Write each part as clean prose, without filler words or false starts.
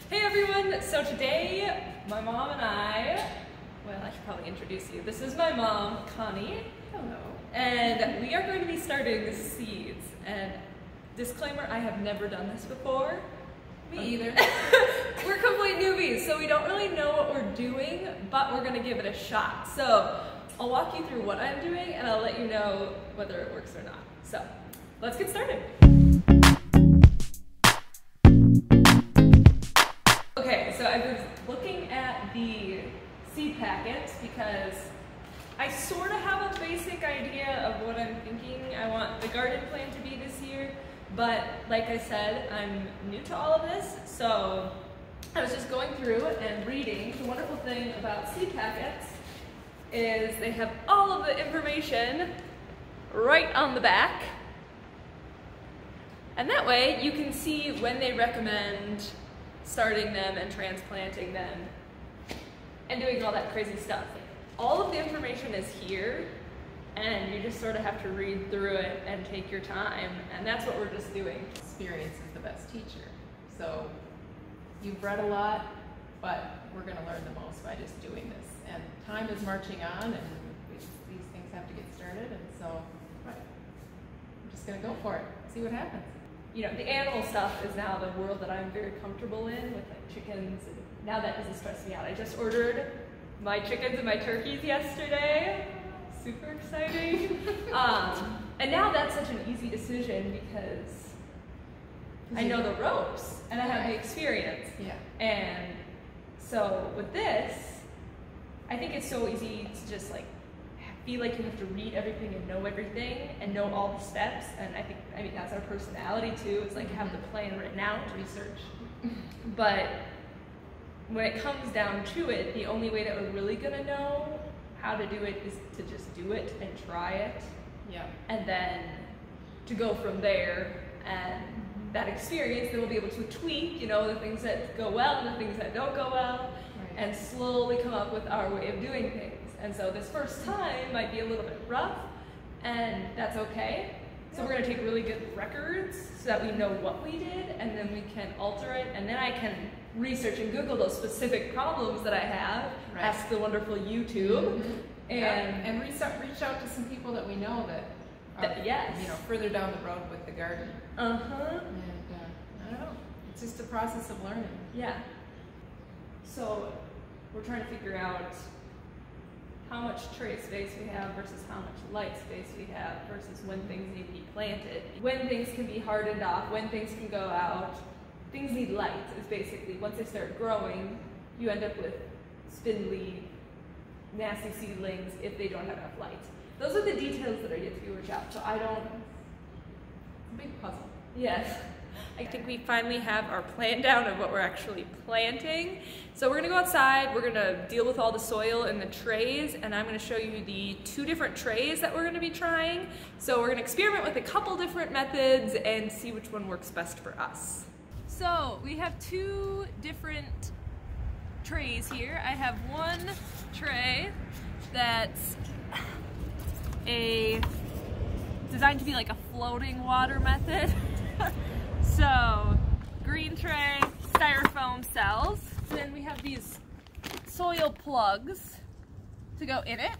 Hey everyone! So today, my mom and I, well, I should probably introduce you. This is my mom, Connie. Hello. And we are going to be starting seeds. And disclaimer, I have never done this before. Me either. We're complete newbies, so we don't really know what we're doing, but we're gonna give it a shot. So I'll walk you through what I'm doing and I'll let you know whether it works or not. So let's get started. Okay, so I was looking at the seed packets because I sort of have a basic idea of what I'm thinking I want the garden plan to be this year, but like I said, I'm new to all of this, so I was just going through and reading. The wonderful thing about seed packets is they have all of the information right on the back, and that way you can see when they recommend starting them and transplanting them and doing all that crazy stuff. All of the information is here, and you just sort of have to read through it and take your time, and that's what we're just doing. Experience is the best teacher. So you've read a lot, but we're going to learn the most by just doing this. And time is marching on, and these things have to get started, and so I'm just going to go for it, see what happens. You know, the animal stuff is now the world that I'm very comfortable in, with like chickens, and now that doesn't stress me out. I just ordered my chickens and my turkeys yesterday. Super exciting. And now that's such an easy decision because I know the ropes and I have the experience. Yeah. And so with this, I think it's so easy to just like feel like you have to read everything and know everything and know all the steps. And I mean that's our personality too. It's like have the plan written out, research. But when it comes down to it, the only way that we're really gonna know how to do it is to just do it and try it. Yeah. And then to go from there, and that experience, then we'll be able to tweak, you know, the things that go well and the things that don't go well, and slowly come up with our way of doing things. And so this first time might be a little bit rough, and that's okay. So we're gonna take really good records so that we know what we did, and then we can alter it, and then I can research and Google those specific problems that I have, ask the wonderful YouTube, and reach out to some people that we know that are, you know, further down the road with the garden. And I don't know, it's just a process of learning. Yeah. So we're trying to figure out how much tray space we have versus how much light space we have versus when things need to be planted, when things can be hardened off, when things can go out. Things need light is basically, once they start growing, you end up with spindly, nasty seedlings if they don't have enough light. Those are the details that are yet to be worked out, so I don't... It's a big puzzle. Yes. I think we finally have our plan down of what we're actually planting. So we're gonna go outside, we're gonna deal with all the soil in the trays, and I'm gonna show you the 2 different trays that we're gonna be trying. So we're gonna experiment with a couple different methods and see which one works best for us. So we have 2 different trays here. I have one tray that's designed to be like a floating water method. So green tray, styrofoam cells. And then we have these soil plugs to go in it.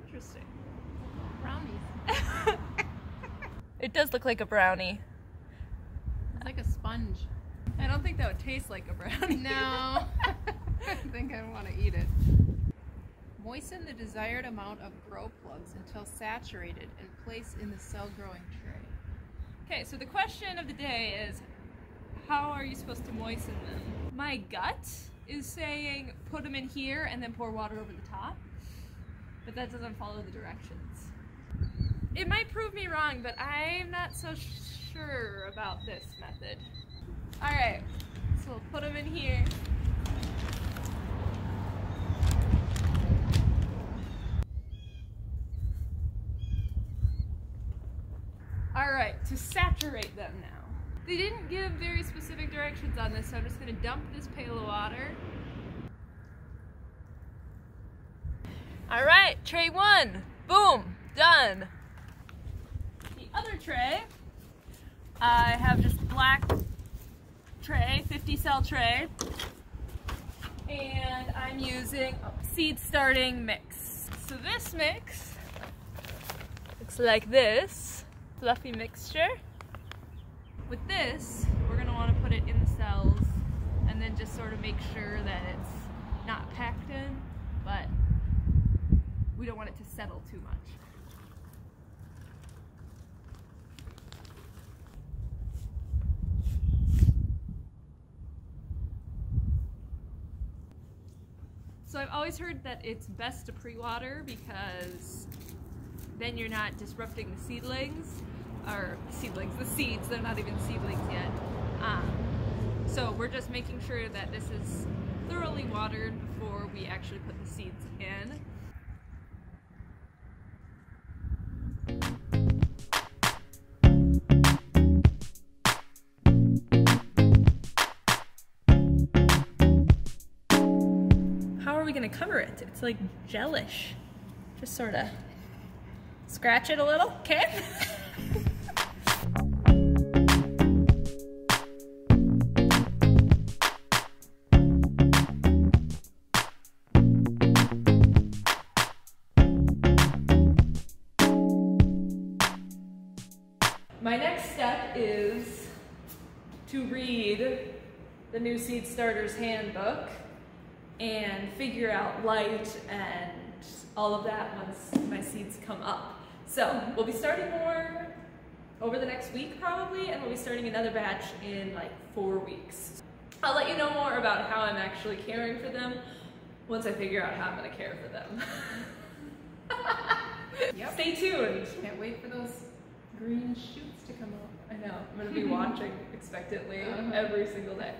Interesting. Brownies. It does look like a brownie. It's like a sponge. I don't think that would taste like a brownie. No. I think I want to eat it. Moisten the desired amount of grow plugs until saturated and place in the cell growing tray. Okay, so the question of the day is, how are you supposed to moisten them? My gut is saying put them in here and then pour water over the top, but that doesn't follow the directions. It might prove me wrong, but I'm not so sure about this method. All right, so we'll put them in here. All right, to saturate them now. They didn't give very specific directions on this, so I'm just gonna dump this pail of water. All right, tray 1, boom, done. The other tray, I have just black 50 cell tray. And I'm using a seed starting mix. So this mix looks like this fluffy mixture. With this, we're gonna want to put it in the cells and then just sort of make sure that it's not packed in, but we don't want it to settle too much. So I've always heard that it's best to pre-water because then you're not disrupting the seedlings, the seeds, they're not even seedlings yet. So we're just making sure that this is thoroughly watered before we actually put the seeds in. How are we gonna cover it? It's like gelish. Just sort of scratch it a little, okay? My next step is to read the new Seed Starters Handbook and figure out light and all of that once my seeds come up. So we'll be starting more over the next week probably, and we'll be starting another batch in like 4 weeks. I'll let you know more about how I'm actually caring for them once I figure out how I'm gonna care for them. Yep. Stay tuned. Can't wait for those green shoots to come out. I know, I'm gonna be watching expectantly every single day.